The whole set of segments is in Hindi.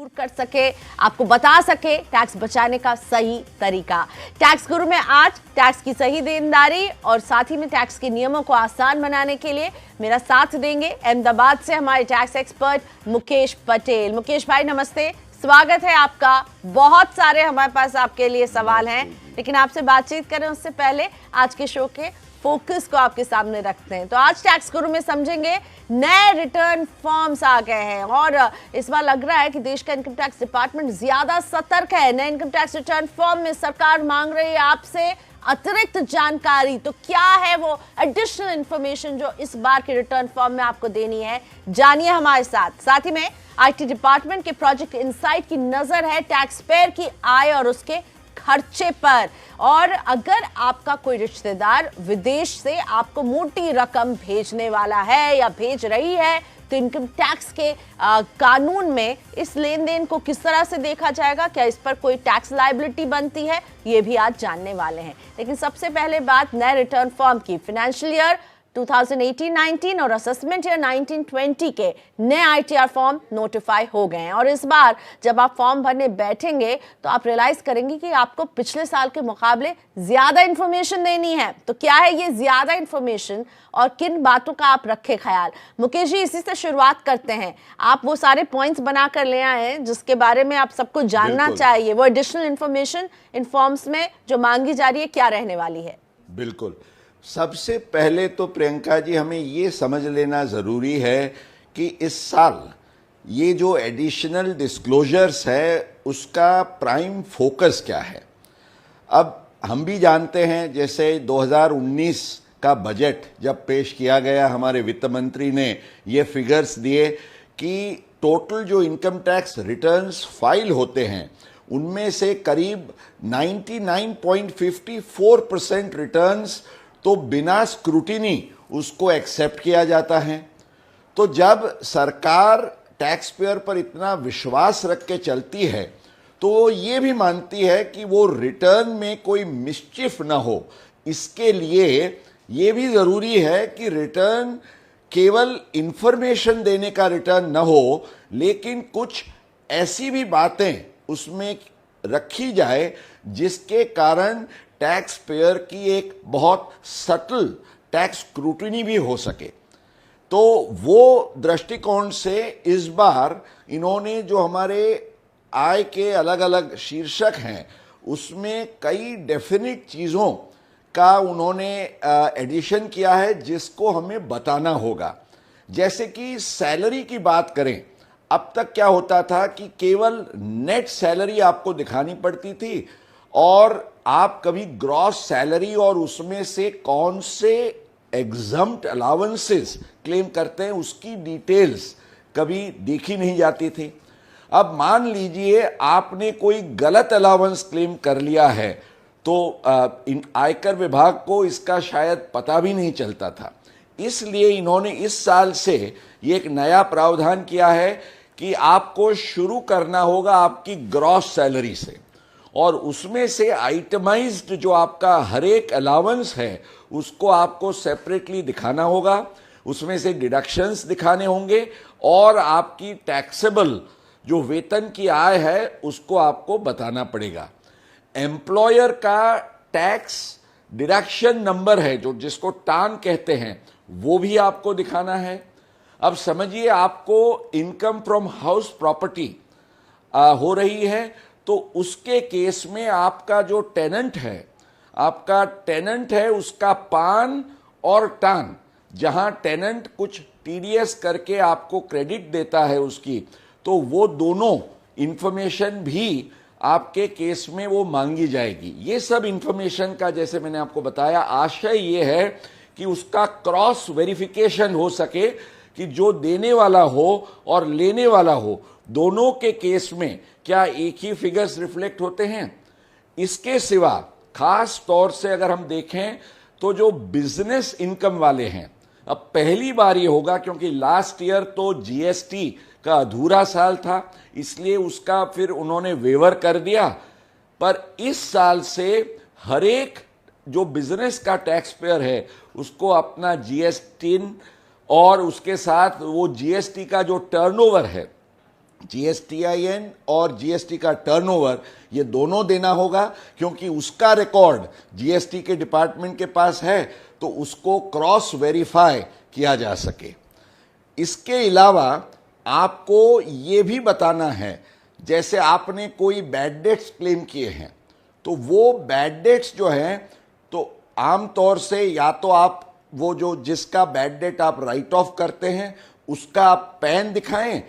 दूर कर सके, आपको बता सके टैक्स बचाने का सही तरीका। टैक्स गुरु में आज टैक्स की सही देनदारी और साथ ही में टैक्स के नियमों को आसान बनाने के लिए मेरा साथ देंगे अहमदाबाद से हमारे टैक्स एक्सपर्ट मुकेश पटेल। मुकेश भाई नमस्ते, स्वागत है आपका। बहुत सारे हमारे पास आपके लिए सवाल हैं, लेकिन आपसे बातचीत करें उससे पहले आज के शो के फोकस को आपके सामने रखते हैं। तो आज टैक्स गुरु में समझेंगे नए रिटर्न फॉर्म्स आ गए हैं और इस बार लग रहा है कि देश का इनकम टैक्स डिपार्टमेंट ज्यादा सतर्क है। नए इनकम टैक्स रिटर्न फॉर्म में सरकार मांग रही है आपसे अतिरिक्त जानकारी। तो क्या है वो एडिशनल इंफॉर्मेशन जो इस बार के रिटर्न फॉर्म में आपको देनी है, जानिए हमारे साथ। साथ ही में आईटी डिपार्टमेंट के प्रोजेक्ट इनसाइट की नजर है टैक्स पेयर की आय और उसके खर्चे पर। और अगर आपका कोई रिश्तेदार विदेश से आपको मोटी रकम भेजने वाला है या भेज रही है, तो इनकम टैक्स के कानून में इस लेन देन को किस तरह से देखा जाएगा, क्या इस पर कोई टैक्स लायबिलिटी बनती है, ये भी आज जानने वाले हैं। लेकिन सबसे पहले बात नए रिटर्न फॉर्म की। फाइनेंशियल ईयर 2018-19 और असेसमेंट ईयर 19-20 के नए आईटीआर फॉर्म नोटिफाई हो गए हैं और इस बार जब आप फॉर्म भरने बैठेंगे तो आप रियलाइज करेंगे कि आपको पिछले साल के मुकाबले ज्यादा इंफॉर्मेशन देनी है। तो क्या है ये ज्यादा इंफॉर्मेशन और किन बातों का आप रखे ख्याल? मुकेश जी, इसी से शुरुआत करते हैं। आप वो सारे पॉइंट्स बनाकर ले आए हैं जिसके बारे में आप सबको जानना चाहिए। वो एडिशनल इंफॉर्मेशन इन फॉर्म्स में जो मांगी जा रही है क्या रहने वाली है? बिल्कुल, सबसे पहले तो प्रियंका जी हमें ये समझ लेना ज़रूरी है कि इस साल ये जो एडिशनल डिस्क्लोजर्स है उसका प्राइम फोकस क्या है। अब हम भी जानते हैं, जैसे 2019 का बजट जब पेश किया गया, हमारे वित्त मंत्री ने ये फिगर्स दिए कि टोटल जो इनकम टैक्स रिटर्न्स फाइल होते हैं उनमें से करीब 99.54% रिटर्न्स तो बिना स्क्रूटिनी उसको एक्सेप्ट किया जाता है। तो जब सरकार टैक्स पेयर पर इतना विश्वास रख के चलती है तो ये भी मानती है कि वो रिटर्न में कोई मिस्चिफ ना हो। इसके लिए ये भी ज़रूरी है कि रिटर्न केवल इंफॉर्मेशन देने का रिटर्न ना हो, लेकिन कुछ ऐसी भी बातें उसमें रखी जाए जिसके कारण टैक्स पेयर की एक बहुत सटल टैक्स स्क्रूटिनी भी हो सके। तो वो दृष्टिकोण से इस बार इन्होंने जो हमारे आय के अलग अलग शीर्षक हैं उसमें कई डेफिनिट चीज़ों का उन्होंने एडिशन किया है जिसको हमें बताना होगा। जैसे कि सैलरी की बात करें, अब तक क्या होता था कि केवल नेट सैलरी आपको दिखानी पड़ती थी और आप कभी ग्रॉस सैलरी और उसमें से कौन से एग्जम्प्ट अलाउंसेस क्लेम करते हैं उसकी डिटेल्स कभी देखी नहीं जाती थी। अब मान लीजिए आपने कोई गलत अलाउंस क्लेम कर लिया है तो आयकर विभाग को इसका शायद पता भी नहीं चलता था। इसलिए इन्होंने इस साल से ये एक नया प्रावधान किया है कि आपको शुरू करना होगा आपकी ग्रॉस सैलरी से और उसमें से आइटमाइज्ड जो आपका हर एक अलाउंस है उसको आपको सेपरेटली दिखाना होगा, उसमें से डिडक्शंस दिखाने होंगे और आपकी टैक्सेबल जो वेतन की आय है उसको आपको बताना पड़ेगा। एम्प्लॉयर का टैक्स डिडक्शन नंबर है जो जिसको टान कहते हैं वो भी आपको दिखाना है। अब समझिए आपको इनकम फ्रॉम हाउस प्रॉपर्टी हो रही है तो उसके केस में आपका जो टेनेंट है उसका पान और टान, जहां टेनेंट कुछ टीडीएस करके आपको क्रेडिट देता है उसकी, तो वो दोनों इंफॉर्मेशन भी आपके केस में वो मांगी जाएगी। ये सब इंफॉर्मेशन का, जैसे मैंने आपको बताया, आशय ये है कि उसका क्रॉस वेरिफिकेशन हो सके कि जो देने वाला हो और लेने वाला हो दोनों के केस में क्या एक ही फिगर्स रिफ्लेक्ट होते हैं। इसके सिवा खास तौर से अगर हम देखें तो जो बिजनेस इनकम वाले हैं, अब पहली बार ये होगा क्योंकि लास्ट ईयर तो जीएसटी का अधूरा साल था इसलिए उसका फिर उन्होंने वेवर कर दिया, पर इस साल से हर एक जो बिजनेस का टैक्स पेयर है उसको अपना जीएसटी और उसके साथ वो जीएसटी का जो टर्नओवर है GSTIN और GST का टर्नओवर ये दोनों देना होगा, क्योंकि उसका रिकॉर्ड GST के डिपार्टमेंट के पास है तो उसको क्रॉस वेरीफाई किया जा सके। इसके अलावा आपको ये भी बताना है, जैसे आपने कोई बैड डेट्स क्लेम किए हैं तो वो बैड डेट्स जो हैं तो आमतौर से या तो आप वो जो जिसका बैड डेट आप राइट ऑफ करते हैं उसका आप पैन दिखाएं।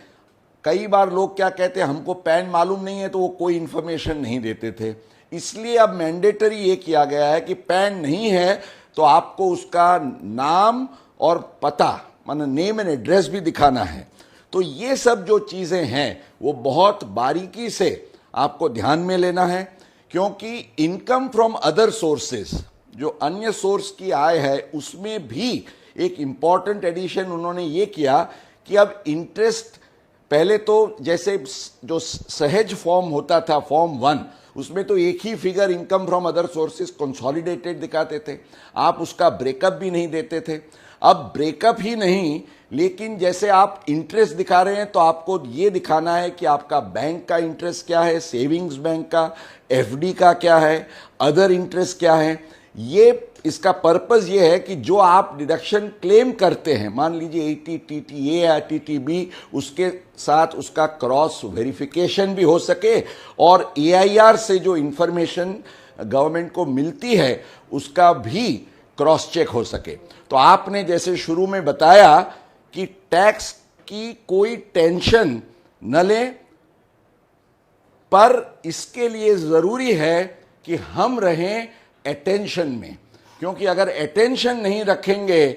कई बार लोग क्या कहते हैं, हमको पैन मालूम नहीं है, तो वो कोई इंफॉर्मेशन नहीं देते थे। इसलिए अब मैंडेटरी ये किया गया है कि पैन नहीं है तो आपको उसका नाम और पता, माने नेम एंड एड्रेस भी दिखाना है। तो ये सब जो चीज़ें हैं वो बहुत बारीकी से आपको ध्यान में लेना है, क्योंकि इनकम फ्रॉम अदर सोर्सेस, जो अन्य सोर्स की आय है, उसमें भी एक इम्पॉर्टेंट एडिशन उन्होंने ये किया कि अब इंटरेस्ट, पहले तो जैसे जो सहज फॉर्म होता था फॉर्म 1, उसमें तो एक ही figure income from other sources consolidated दिखाते थे, आप उसका ब्रेकअप भी नहीं देते थे। अब ब्रेकअप ही नहीं, लेकिन जैसे आप इंटरेस्ट दिखा रहे हैं तो आपको ये दिखाना है कि आपका बैंक का इंटरेस्ट क्या है, सेविंग्स बैंक का, FD का क्या है, अदर इंटरेस्ट क्या है। ये इसका पर्पस ये है कि जो आप डिडक्शन क्लेम करते हैं, मान लीजिए ATTTA या TTB, उसके साथ उसका क्रॉस वेरिफिकेशन भी हो सके और AIR से जो इंफॉर्मेशन गवर्नमेंट को मिलती है उसका भी क्रॉस चेक हो सके। तो आपने जैसे शुरू में बताया कि टैक्स की कोई टेंशन न लें, पर इसके लिए जरूरी है कि हम रहें अटेंशन में, क्योंकि अगर अटेंशन नहीं रखेंगे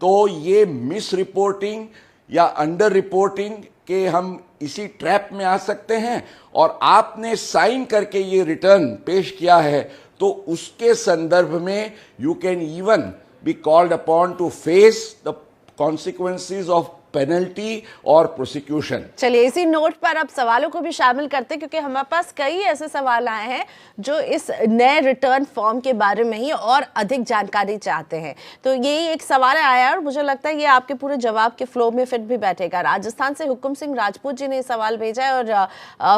तो ये मिस रिपोर्टिंग या अंडर रिपोर्टिंग के हम इसी ट्रैप में आ सकते हैं। और आपने साइन करके ये रिटर्न पेश किया है तो उसके संदर्भ में you can even be called upon two face the consequences of penalty और प्रोसिक्यूशन। चलिए इसी नोट पर अब सवालों को भी शामिल करते हैं, क्योंकि हमारे पास कई ऐसे सवाल आए हैं जो इस नए रिटर्न फॉर्म के बारे में ही और अधिक जानकारी चाहते हैं। तो यही एक सवाल आया और मुझे लगता है ये आपके पूरे जवाब के फ्लो में फिट भी बैठेगा। राजस्थान से हुकुम सिंह राजपूत जी ने सवाल भेजा है और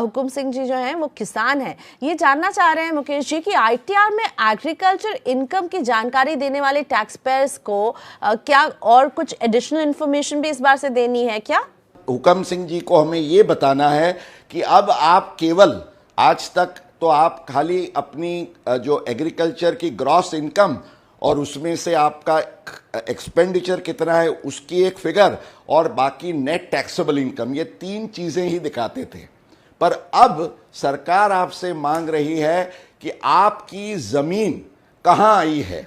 हुकुम सिंह जी जो हैं वो किसान हैं। ये जानना चाह रहे हैं मुकेश जी कि ITR में एग्रीकल्चर इनकम की जानकारी देने वाले टैक्स पेयर्स को क्या और कुछ एडिशनल इंफॉर्मेशन भी इस बार देनी है क्या? हुकम सिंह जी को हमें यह बताना है कि अब आप केवल, आज तक तो आप खाली अपनी जो एग्रीकल्चर की ग्रॉस इनकम और उसमें से आपका एक्सपेंडिचर कितना है उसकी एक फिगर और बाकी नेट टैक्सेबल इनकम, ये 3 चीजें ही दिखाते थे। पर अब सरकार आपसे मांग रही है कि आपकी जमीन कहां आई है,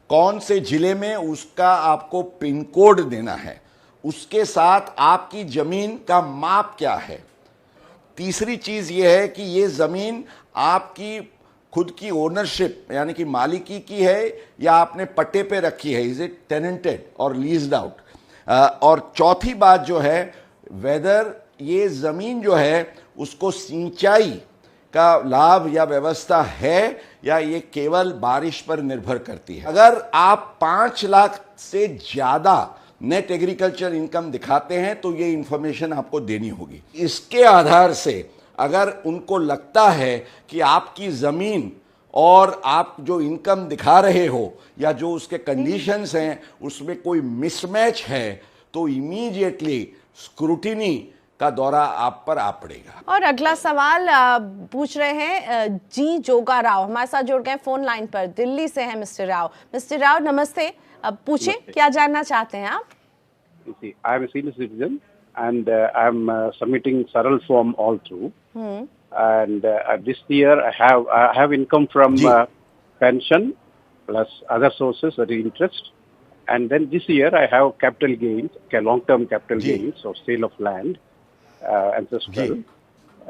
कौन से जिले में, उसका आपको पिन कोड देना है, उसके साथ आपकी जमीन का माप क्या है। तीसरी चीज यह है कि ये जमीन आपकी खुद की ओनरशिप यानी कि मालिकी की है या आपने पट्टे पे रखी है, इज इट टेनेंटेड और लीज्ड आउट। और चौथी बात जो है, वेदर ये जमीन जो है उसको सिंचाई का लाभ या व्यवस्था है या ये केवल बारिश पर निर्भर करती है। अगर आप 5 लाख से ज्यादा नेट एग्रीकल्चर इनकम दिखाते हैं तो ये इंफॉर्मेशन आपको देनी होगी। इसके आधार से अगर उनको लगता है कि आपकी जमीन और आप जो इनकम दिखा रहे हो या जो उसके कंडीशंस हैं उसमें कोई मिसमैच है तो इमीडिएटली स्क्रूटिनी का दौरा आप पर आ पड़ेगा। और अगला सवाल पूछ रहे हैं जी जोगा राव, हमारे साथ जुड़ गए फोन लाइन पर, दिल्ली से हैं मिस्टर राव। मिस्टर राव नमस्ते, अब पूछे क्या जानना चाहते हैं आप? I am a senior citizen and I am submitting Saral form all through. And this year I have income from pension plus other sources, that is interest. And then this year I have capital gains, long-term capital gains or sale of land, ancestral.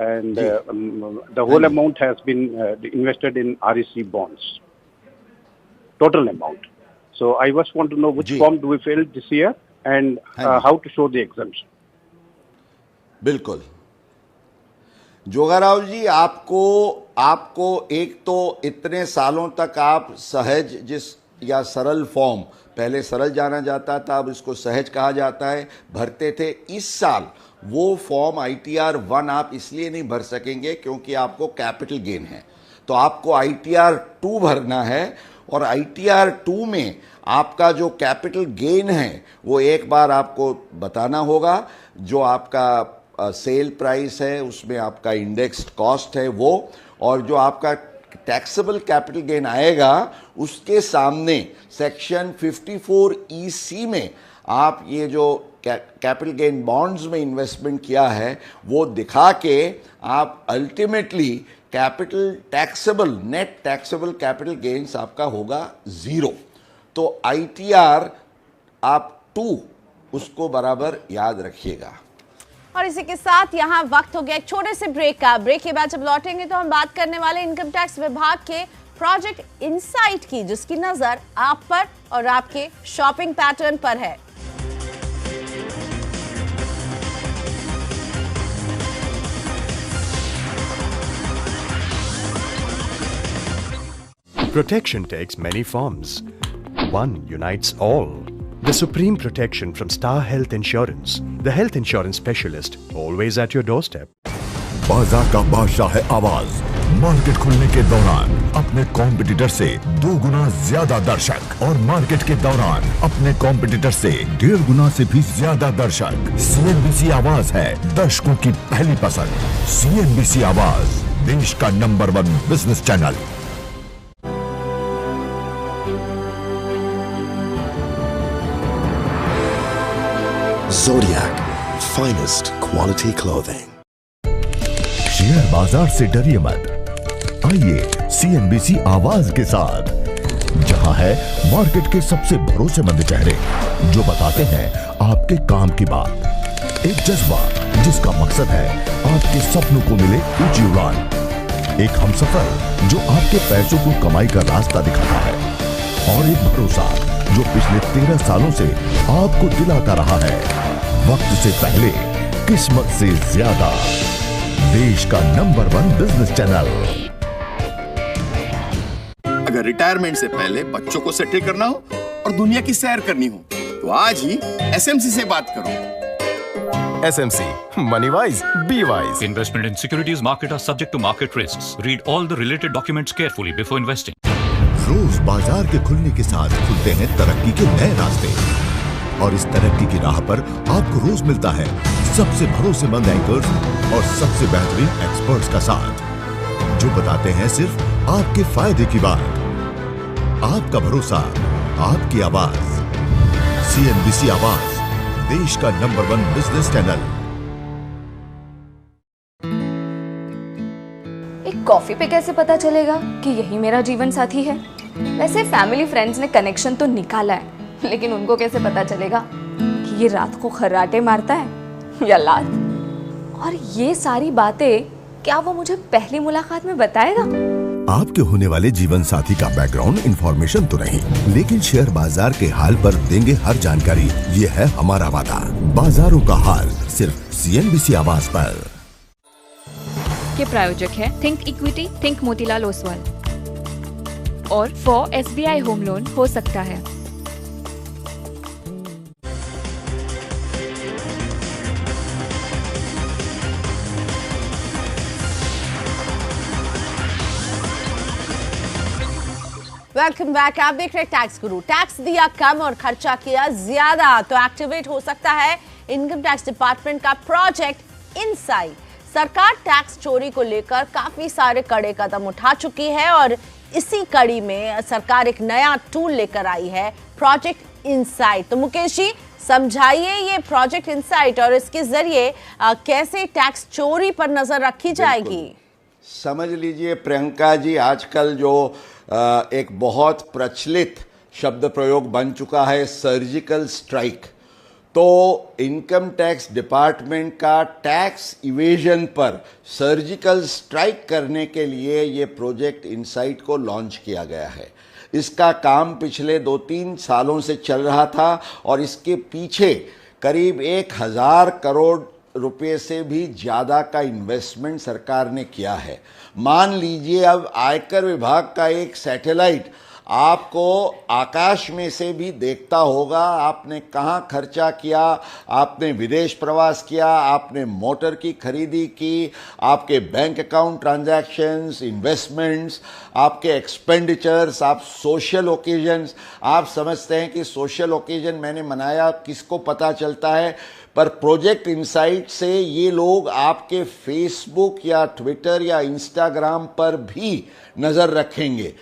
And the whole amount has been invested in REC bonds, total amount. So I just want to know which form do we fill this year and how to show the exemption. बिल्कुल जोगाराव जी, आपको एक तो इतने सालों तक आप सहज जिस या सरल फॉर्म, पहले सरल जाना जाता था अब इसको सहज कहा जाता है, भरते थे। इस साल वो फॉर्म ITR 1 आप इसलिए नहीं भर सकेंगे क्योंकि आपको कैपिटल गेन है, तो आपको ITR 2 भरना है, और ITR 2 में आपका जो कैपिटल गेन है वो एक बार आपको बताना होगा, जो आपका सेल प्राइस है उसमें आपका इंडेक्स्ड कॉस्ट है वो, और जो आपका टैक्सेबल कैपिटल गेन आएगा उसके सामने सेक्शन 54EC में आप ये जो कैपिटल गेन बॉन्ड्स में इन्वेस्टमेंट किया है वो दिखा के आप ultimately capital taxable net taxable capital gains आपका होगा 0। तो ITR आप 2 उसको बराबर याद रखिएगा। और इसी के साथ यहाँ वक्त हो गया एक छोटे से ब्रेक का। ब्रेक के बाद जब लौटेंगे तो हम बात करने वाले इनकम टैक्स विभाग के प्रोजेक्ट इनसाइट की, जिसकी नजर आप पर और आपके शॉपिंग पैटर्न पर है। Protection takes many forms. One unites all. The supreme protection from Star Health Insurance. The health insurance specialist, always at your doorstep. बाजार का बादशाह है आवाज। मार्केट खुलने के दौरान अपने कॉम्पिटिटर से 2 गुना ज्यादा दर्शक, और मार्केट के दौरान अपने कॉम्पिटिटर से 1.5 गुना से भी ज्यादा दर्शक। CNBC आवाज है दर्शकों की पहली पसंद। CNBC आवाज, देश का number 1 business channel. Zodiac, finest quality clothing. Share बाजार से डरिए मत, आइए CNBC आवाज के साथ, जहां है मार्केट के सबसे भरोसेमंद चेहरे जो बताते हैं आपके काम की बात। एक जज्बा जिसका मकसद है आपके सपनों को मिले ऊंची उड़ान। एक हमसफर जो आपके पैसों को कमाई का रास्ता दिखाता है, और एक भरोसा जो पिछले 13 सालों से आपको दिलाता रहा है, वक्त से पहले, किस्मत से ज्यादा, देश का नंबर 1 बिजनेस चैनल। अगर रिटायरमेंट से पहले बच्चों को सेटल करना हो और दुनिया की सैर करनी हो तो आज ही SMC से बात करो। SMC, money wise, be wise. Investment in securities market are subject to market risks. Read all the related documents carefully before investing. रोज बाजार के खुलने के साथ खुलते हैं तरक्की के नए रास्ते, और इस तरक्की की राह पर आपको रोज मिलता है सबसे भरोसेमंद एंकर्स और सबसे बेहतरीन एक्सपर्ट्स का साथ, जो बताते हैं सिर्फ आपके फायदे की बात। आपका भरोसा, आपकी आवाज। CNBC आवाज, देश का नंबर 1 बिजनेस चैनल। एक कॉफी पे कैसे पता चलेगा कि यही मेरा जीवन साथी है? वैसे फैमिली फ्रेंड्स ने कनेक्शन तो निकाला है, लेकिन उनको कैसे पता चलेगा कि ये रात को खर्राटे मारता है या लात? और ये सारी बातें क्या वो मुझे पहली मुलाकात में बताएगा? आपके होने वाले जीवन साथी का बैकग्राउंड इंफॉर्मेशन तो नहीं, लेकिन शेयर बाजार के हाल पर देंगे हर जानकारी। ये है हमारा वादा। बाजारों का हाल सिर्फ CNBC आवाज पर। के प्रायोजक है think equity, think Motilal Oswal, और फॉर SBI होम लोन हो सकता है। Welcome back. आप देख रहे हैं टैक्स गुरु। टैक्स दिया कम और खर्चा किया ज्यादा तो एक्टिवेट हो सकता है इनकम टैक्स डिपार्टमेंट का प्रोजेक्ट इनसाइट। सरकार टैक्स चोरी को लेकर काफी सारे कड़े कदम उठा चुकी है, और इसी कड़ी में सरकार एक नया टूल लेकर आई है, प्रोजेक्ट इनसाइट। तो मुकेश जी समझाइए ये प्रोजेक्ट इनसाइट और इसके जरिए कैसे टैक्स चोरी पर नजर रखी जाएगी। समझ लीजिए प्रियंका जी, आजकल जो एक बहुत प्रचलित शब्द प्रयोग बन चुका है सर्जिकल स्ट्राइक, तो इनकम टैक्स डिपार्टमेंट का टैक्स इवेजन पर सर्जिकल स्ट्राइक करने के लिए ये प्रोजेक्ट इनसाइट को लॉन्च किया गया है। इसका काम पिछले 2-3 सालों से चल रहा था, और इसके पीछे करीब 1000 करोड़ रुपए से भी ज़्यादा का इन्वेस्टमेंट सरकार ने किया है। मान लीजिए अब आयकर विभाग का एक सैटेलाइट आपको आकाश में से भी देखता होगा, आपने कहाँ खर्चा किया, आपने विदेश प्रवास किया, आपने मोटर की खरीदी की, आपके बैंक अकाउंट ट्रांजैक्शंस, इन्वेस्टमेंट्स, आपके एक्सपेंडिचर्स, आप सोशल ओकेजन्स। आप समझते हैं कि सोशल ओकेजन मैंने मनाया, किसको पता चलता है, पर प्रोजेक्ट इनसाइट से ये लोग आपके फेसबुक या ट्विटर या इंस्टाग्राम पर भी नज़र रखेंगे।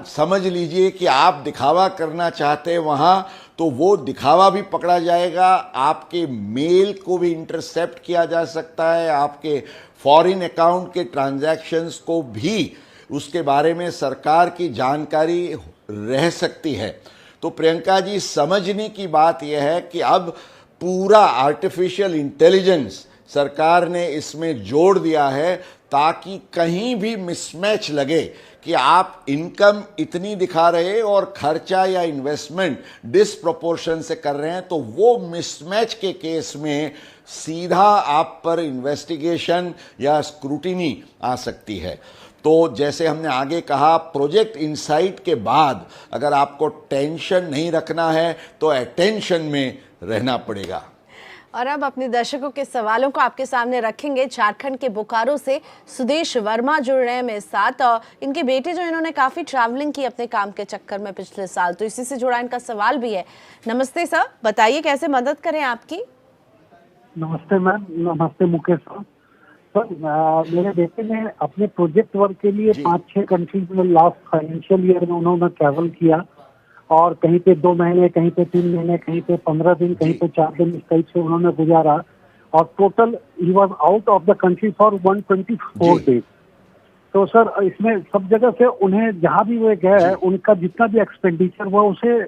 समझ लीजिए कि आप दिखावा करना चाहते हैं वहाँ, तो वो दिखावा भी पकड़ा जाएगा, आपके मेल को भी इंटरसेप्ट किया जा सकता है, आपके फॉरेन अकाउंट के ट्रांजैक्शंस को भी उसके बारे में सरकार की जानकारी रह सकती है। तो प्रियंका जी, समझने की बात यह है कि अब पूरा आर्टिफिशियल इंटेलिजेंस सरकार ने इसमें जोड़ दिया है, ताकि कहीं भी मिसमैच लगे कि आप इनकम इतनी दिखा रहे और खर्चा या इन्वेस्टमेंट डिसप्रोपोर्शन से कर रहे हैं, तो वो मिसमैच के केस में सीधा आप पर इन्वेस्टिगेशन या स्क्रूटिनी आ सकती है। तो जैसे हमने आगे कहा, प्रोजेक्ट इनसाइट के बाद अगर आपको टेंशन नहीं रखना है तो अटेंशन में रहना पड़ेगा। और अब अपने दर्शकों के सवालों को आपके सामने रखेंगे। झारखंड के बोकारो से सुदेश वर्मा जुड़ रहे हैं मेरे साथ, और इनके बेटे जो इन्होंने काफ़ी ट्रैवलिंग की अपने काम के चक्कर में पिछले साल, तो इसी से जुड़ा इनका सवाल भी है। नमस्ते सर, बताइए कैसे मदद करें आपकी। नमस्ते मैम। नमस्ते मुकेश सर। मेरे बेटे ने अपने प्रोजेक्ट वर्क के लिए 5-6 कंट्रीज में लास्ट फाइनेंशियल ईयर में उन्होंने ट्रैवल किया, और कहीं पे 2 महीने, कहीं पे 3 महीने, कहीं पे 15 दिन, कहीं पे 4 दिन, इस टाइप से उन्होंने गुजारा, और total he was out of the country for 124 days. तो सर, इसमें सब जगह से उन्हें जहाँ भी वो गए, उनका जितना भी एक्सपेंडिचर हुआ उसे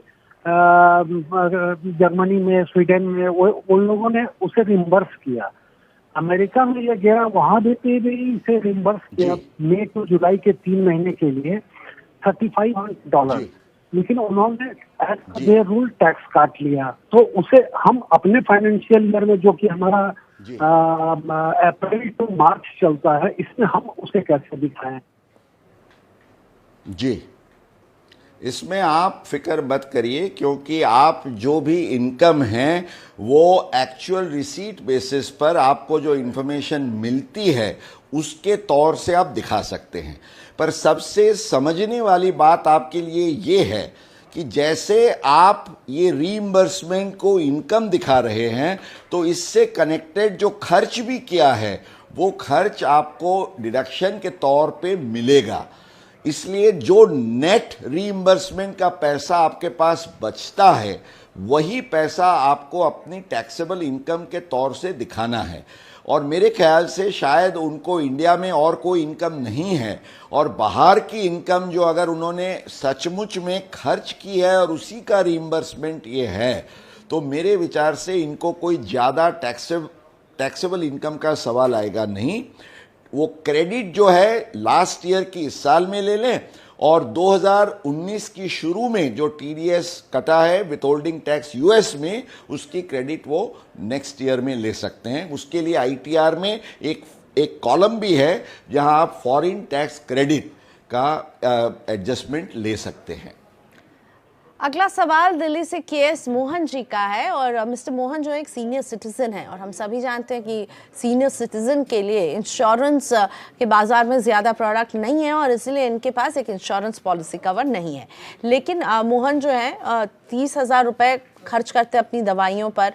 जर्मनी में, स्वीडन में, उन लोगों ने उसे रिम्बर्स किया। अमेरिका में ये गया, वहाँ भी इसे रिम्बर्स किया मई टू जुलाई के 3 महीने के लिए $35, लेकिन उन्होंने एज पर रूल टैक्स काट लिया। तो उसे हम अपने फाइनेंशियल ईयर में, जो कि हमारा अप्रैल टू मार्च चलता है, इसमें हम उसे कैसे दिखाएं? जी, इसमें आप फिक्र मत करिए, क्योंकि आप जो भी इनकम है वो एक्चुअल रिसीट बेसिस पर आपको जो इन्फॉर्मेशन मिलती है उसके तौर से आप दिखा सकते हैं। पर सबसे समझने वाली बात आपके लिए ये है कि जैसे आप ये रीइंबर्समेंट को इनकम दिखा रहे हैं, तो इससे कनेक्टेड जो खर्च भी किया है वो खर्च आपको डिडक्शन के तौर पे मिलेगा। इसलिए जो नेट रीइंबर्समेंट का पैसा आपके पास बचता है, वही पैसा आपको अपनी टैक्सेबल इनकम के तौर से दिखाना है। और मेरे ख्याल से शायद उनको इंडिया में और कोई इनकम नहीं है, और बाहर की इनकम जो अगर उन्होंने सचमुच में खर्च की है और उसी का रीइंबर्समेंट ये है, तो मेरे विचार से इनको कोई ज़्यादा टैक्सेबल इनकम का सवाल आएगा नहीं। वो क्रेडिट जो है लास्ट ईयर की इस साल में ले लें, और 2019 की शुरू में जो TDS कटा है विथहोल्डिंग टैक्स यूएस में, उसकी क्रेडिट वो नेक्स्ट ईयर में ले सकते हैं। उसके लिए ITR में एक कॉलम भी है जहां आप फॉरेन टैक्स क्रेडिट का एडजस्टमेंट ले सकते हैं। अगला सवाल दिल्ली से KS मोहन जी का है, और मिस्टर मोहन जो एक सीनियर सिटीजन है, और हम सभी जानते हैं कि सीनियर सिटीजन के लिए इंश्योरेंस के बाज़ार में ज़्यादा प्रोडक्ट नहीं है, और इसलिए इनके पास एक इंश्योरेंस पॉलिसी कवर नहीं है। लेकिन मोहन जो है 30,000 रुपये खर्च करते हैं अपनी दवाइयों पर,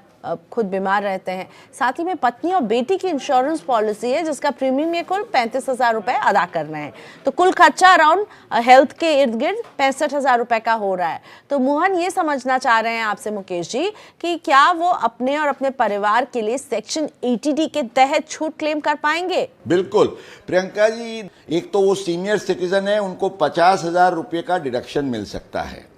खुद बीमार रहते हैं। साथ ही में पत्नी और बेटी की इंश्योरेंस पॉलिसी है जिसका प्रीमियम ये कुल 35,000 रुपये अदा कर रहे हैं। तो कुल खर्चा अराउंड हेल्थ के इर्द गिर्द 65,000 रुपये का हो रहा है। तो मोहन ये समझना चाह रहे हैं आपसे मुकेश जी कि क्या वो अपने और अपने परिवार के लिए सेक्शन 80D के तहत छूट क्लेम कर पाएंगे? बिल्कुल प्रियंका जी, एक तो वो सीनियर सिटीजन है, उनको 50,000 रुपये का डिडक्शन मिल सकता है।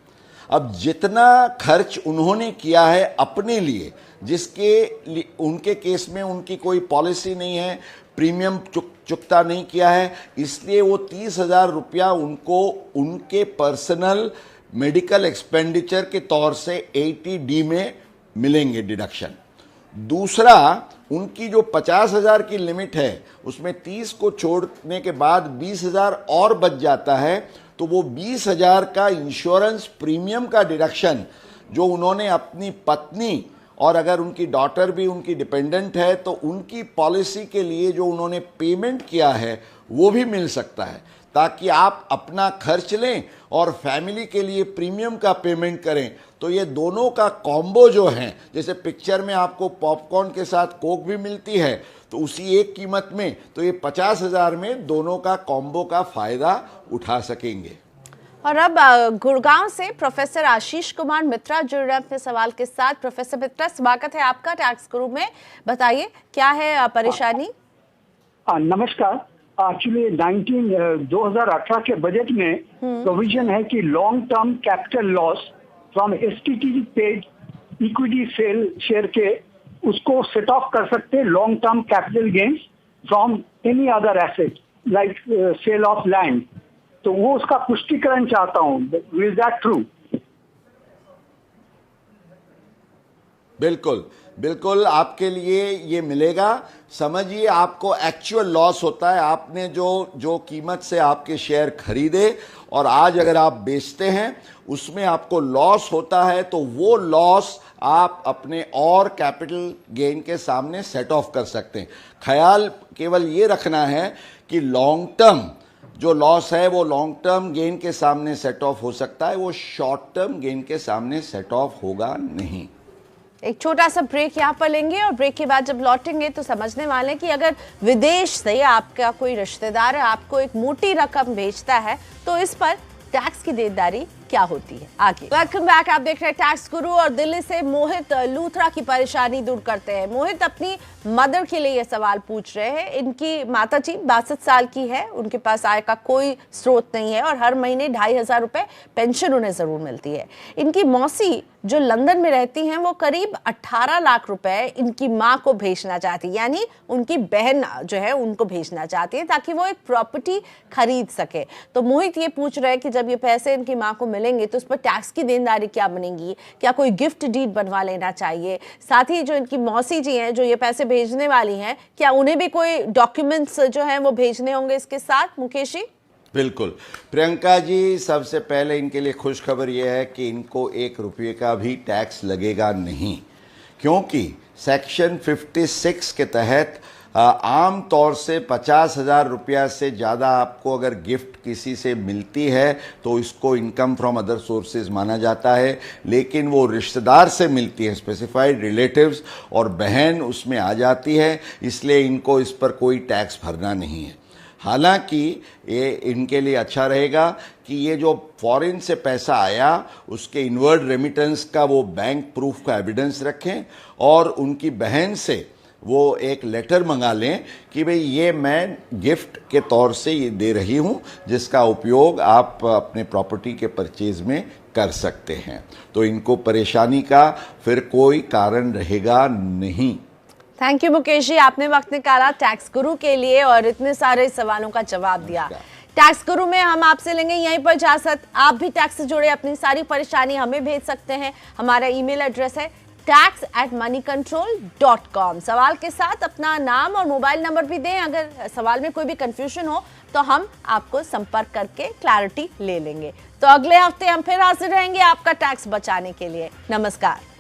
अब जितना खर्च उन्होंने किया है अपने लिए, जिसके उनके केस में उनकी कोई पॉलिसी नहीं है, प्रीमियम चुकता नहीं किया है, इसलिए वो 30,000 रुपया उनको उनके पर्सनल मेडिकल एक्सपेंडिचर के तौर से 80D में मिलेंगे डिडक्शन। दूसरा, उनकी जो 50,000 की लिमिट है उसमें 30 को छोड़ने के बाद 20,000 और बच जाता है, तो वो 20,000 का इंश्योरेंस प्रीमियम का डिडक्शन जो उन्होंने अपनी पत्नी और अगर उनकी डॉटर भी उनकी डिपेंडेंट है तो उनकी पॉलिसी के लिए जो उन्होंने पेमेंट किया है वो भी मिल सकता है, ताकि आप अपना खर्च लें और फैमिली के लिए प्रीमियम का पेमेंट करें। तो ये दोनों का कॉम्बो जो है, जैसे पिक्चर में आपको पॉपकॉर्न के साथ कोक भी मिलती है, तो उसी एक कीमत में, तो ये 50,000 में दोनों का कॉम्बो का फायदा उठा सकेंगे। और अब गुड़गांव से प्रोफेसर आशीष कुमार मित्रा जुड़ रहे हैं अपने सवाल के साथ। प्रोफेसर मित्रा, स्वागत है आपका टैक्स गुरु में। बताइए क्या है परेशानी? नमस्कार। एक्चुअली 2018 के बजट में प्रोविजन है कि long term capital loss from STT paid equity sale share के उसको सेट ऑफ कर सकते हैं long term capital gains from any other asset like sale of land. तो वो उसका पुष्टिकरण चाहता हूँ। Is that true? बिल्कुल बिल्कुल, आपके लिए ये मिलेगा। समझिए, आपको एक्चुअल लॉस होता है। आपने जो कीमत से आपके शेयर खरीदे और आज अगर आप बेचते हैं उसमें आपको लॉस होता है, तो वो लॉस आप अपने और कैपिटल गेन के सामने सेट ऑफ कर सकते हैं। ख्याल केवल ये रखना है कि लॉन्ग टर्म जो लॉस है वो लॉन्ग टर्म गेन के सामने सेट ऑफ हो सकता है, वो शॉर्ट टर्म गेन के सामने सेट ऑफ होगा नहीं। एक छोटा सा ब्रेक यहाँ पर लेंगे और ब्रेक के बाद जब लौटेंगे तो समझने वाले हैं कि अगर विदेश से आपका कोई रिश्तेदार आपको एक मोटी रकम भेजता है तो इस पर टैक्स की देनदारी क्या होती है। आगे वेलकम बैक, आप देख रहे हैं टैक्स गुरु और दिल्ली से मोहित लूथरा की परेशानी दूर करते हैं। मोहित अपनी मदर के लिए यह सवाल पूछ रहे हैं। इनकी माताजी 62 साल की है, उनके पास आय का कोई स्रोत नहीं है और हर महीने 2,500 रुपए पेंशन उन्हें जरूर मिलती है। इनकी मौसी जो लंदन में रहती हैं वो करीब 18 लाख रुपए इनकी माँ को भेजना चाहती है, यानी उनकी बहन जो है उनको भेजना चाहती है ताकि वो एक प्रॉपर्टी खरीद सके। तो मोहित ये पूछ रहे हैं कि जब ये पैसे इनकी माँ को मिलेंगे तो उस पर टैक्स की देनदारी क्या बनेगी, क्या कोई गिफ्ट डीड बनवा लेना चाहिए? साथ ही जो इनकी मौसी जी हैं जो ये पैसे भेजने वाली हैं, क्या उन्हें भी कोई डॉक्यूमेंट्स जो हैं वो भेजने होंगे इसके साथ? मुकेश जी। बिल्कुल प्रियंका जी, सबसे पहले इनके लिए खुशखबर यह है कि इनको 1 रुपये का भी टैक्स लगेगा नहीं, क्योंकि सेक्शन 56 के तहत आम तौर से 50,000 रुपया से ज़्यादा आपको अगर गिफ्ट किसी से मिलती है तो इसको इनकम फ्रॉम अदर सोर्सेज माना जाता है, लेकिन वो रिश्तेदार से मिलती है, स्पेसिफाइड रिलेटिव्स, और बहन उसमें आ जाती है, इसलिए इनको इस पर कोई टैक्स भरना नहीं है। हालांकि ये इनके लिए अच्छा रहेगा कि ये जो फॉरेन से पैसा आया उसके इनवर्ड रेमिटेंस का वो बैंक प्रूफ का एविडेंस रखें और उनकी बहन से वो एक लेटर मंगा लें कि भाई ये मैं गिफ्ट के तौर से ये दे रही हूँ, जिसका उपयोग आप अपने प्रॉपर्टी के परचेज में कर सकते हैं। तो इनको परेशानी का फिर कोई कारण रहेगा नहीं। थैंक यू मुकेश जी, आपने वक्त निकाला टैक्स गुरु के लिए और इतने सारे सवालों का जवाब दिया। टैक्स गुरु में हम आपसे लेंगे यहीं पर इजाजत। आप भी टैक्स से जुड़े अपनी सारी परेशानी हमें भेज सकते हैं। हमारा ईमेल एड्रेस है tax@moneycontrol.com। सवाल के साथ अपना नाम और मोबाइल नंबर भी दें। अगर सवाल में कोई भी कंफ्यूजन हो तो हम आपको संपर्क करके क्लैरिटी ले लेंगे। तो अगले हफ्ते हम फिर हाजिर रहेंगे आपका टैक्स बचाने के लिए। नमस्कार।